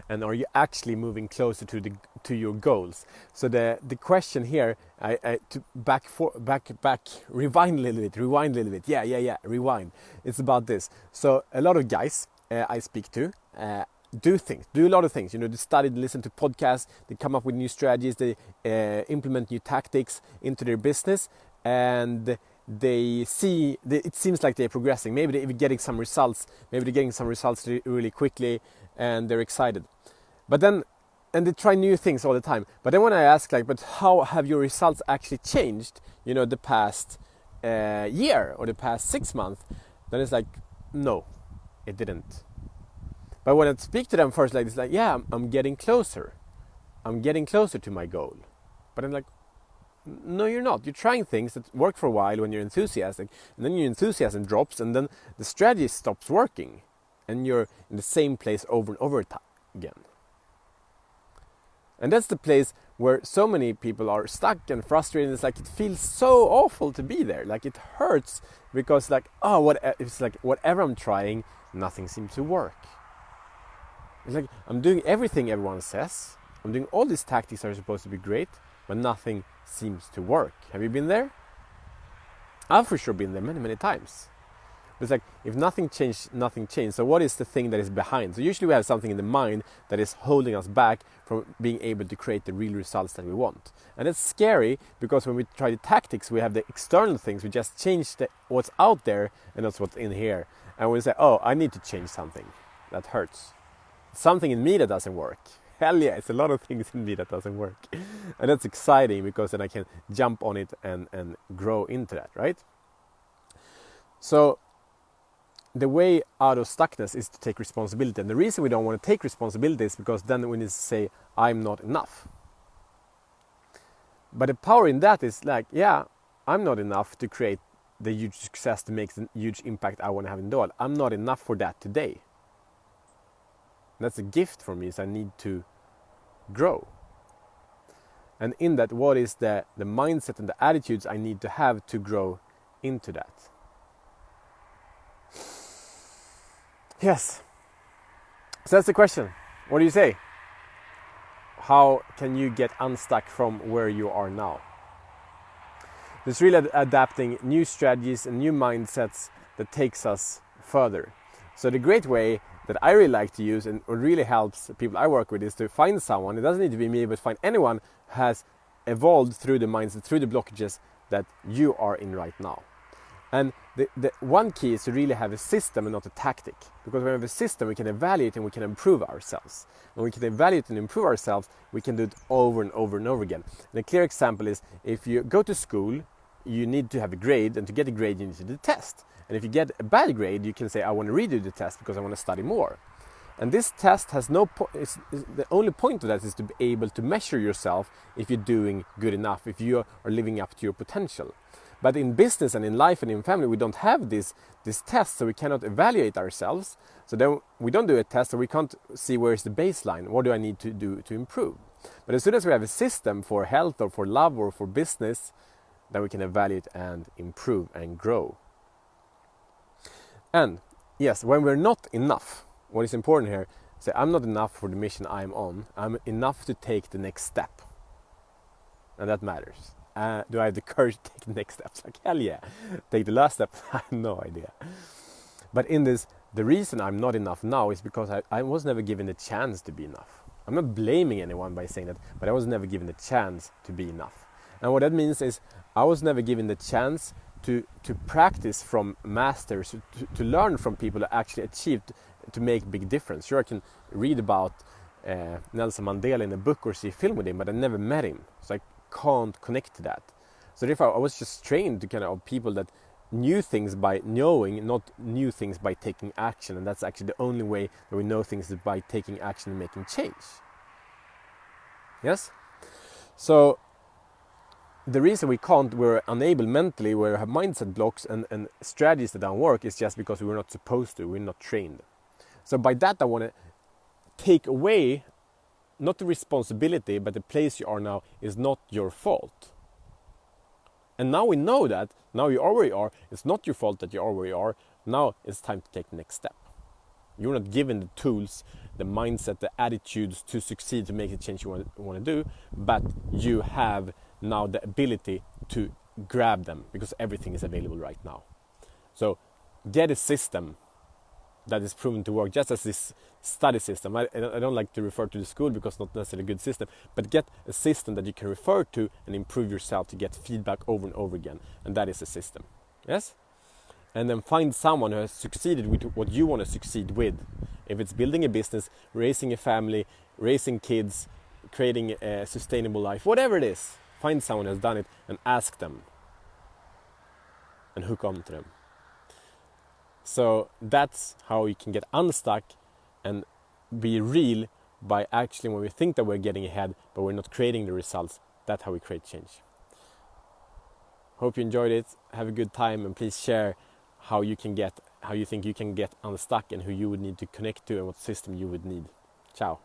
and are you actually moving closer to your goals? So the question here, to rewind a little bit. Yeah, rewind. It's about this. So a lot of guys I speak to do a lot of things. They study, they listen to podcasts, they come up with new strategies, they implement new tactics into their business, and it seems like they're progressing. Maybe they're getting some results. Maybe they're getting some results really quickly, and they're excited. But then, and they try new things all the time. But then when I ask, but how have your results actually changed? The past year or the past 6 months? Then it's like, no, it didn't. But when I speak to them first, it's like, yeah, I'm getting closer. I'm getting closer to my goal. But I'm like, no, you're not. You're trying things that work for a while when you're enthusiastic, and then your enthusiasm drops, and then the strategy stops working, and you're in the same place over and over again. And that's the place where so many people are stuck and frustrated. It's like it feels so awful to be there. Like it hurts because it's like whatever I'm trying, nothing seems to work. It's like I'm doing everything everyone says. I'm doing all these tactics that are supposed to be great, but nothing seems to work. Have you been there? I've for sure been there many, many times. It's like, if nothing changed, nothing changed. So what is the thing that is behind? So usually we have something in the mind that is holding us back from being able to create the real results that we want. And it's scary because when we try the tactics, we have the external things. We just change what's out there and that's what's in here. And we say, oh, I need to change something. That hurts. Something in me that doesn't work. Hell yeah, it's a lot of things in me that doesn't work. And that's exciting because then I can jump on it and grow into that, right? So the way out of stuckness is to take responsibility. And the reason we don't want to take responsibility is because then we need to say, I'm not enough. But the power in that is like, yeah, I'm not enough to create the huge success, to make the huge impact I want to have in the world. I'm not enough for that today. That's a gift for me, so I need to grow. And in that, what is the mindset and the attitudes I need to have to grow into that? Yes. So that's the question. What do you say? How can you get unstuck from where you are now? It's really adapting new strategies and new mindsets that takes us further. So the great way that I really like to use and what really helps the people I work with is to find someone, it doesn't need to be me, but find anyone who has evolved through the mindset, through the blockages that you are in right now. And the one key is to really have a system and not a tactic. Because when we have a system, we can evaluate and we can improve ourselves. When we can evaluate and improve ourselves, we can do it over and over and over again. And a clear example is, if you go to school, you need to have a grade, and to get a grade, you need to do the test. And if you get a bad grade, you can say, I want to redo the test because I want to study more. And this test has no point. The only point of that is to be able to measure yourself if you're doing good enough, if you are living up to your potential. But in business and in life and in family, we don't have this test, so we cannot evaluate ourselves. So then we don't do a test, so we can't see where is the baseline. What do I need to do to improve? But as soon as we have a system for health or for love or for business, then we can evaluate and improve and grow. And yes, when we're not enough, what is important here, say, I'm not enough for the mission I'm on. I'm enough to take the next step. And that matters. Do I have the courage to take the next steps? Like, hell yeah. Take the last step? I have no idea. But in this, the reason I'm not enough now is because I was never given the chance to be enough. I'm not blaming anyone by saying that, but I was never given the chance to be enough. And what that means is I was never given the chance to practice from masters, to learn from people that actually achieved to make big difference. Sure, I can read about Nelson Mandela in a book or see a film with him, but I never met him, so I can't connect to that. So therefore, I was just trained to kind of people that knew things by knowing, not knew things by taking action. And that's actually the only way that we know things, is by taking action and making change. Yes? So the reason we can't, we're unable mentally, we have mindset blocks and strategies that don't work, is just because we're not supposed to, we're not trained. So by that, I want to take away, not the responsibility, but the place you are now is not your fault. And now we know that, now you are where you are, it's not your fault that you are where you are, now it's time to take the next step. You're not given the tools the mindset, the attitudes to succeed, to make the change you want to do, but you have now the ability to grab them because everything is available right now. So get a system that is proven to work, just as this study system. I don't like to refer to the school because it's not necessarily a good system, but get a system that you can refer to and improve yourself to get feedback over and over again, and that is a system. Yes? And then find someone who has succeeded with what you want to succeed with. If it's building a business, raising a family, raising kids, creating a sustainable life, whatever it is, find someone who has done it and ask them and hook on to them. So that's how you can get unstuck and be real by actually, when we think that we're getting ahead but we're not creating the results, that's how we create change. Hope you enjoyed it. Have a good time, and please share how you think you can get unstuck and who you would need to connect to and what system you would need. Ciao.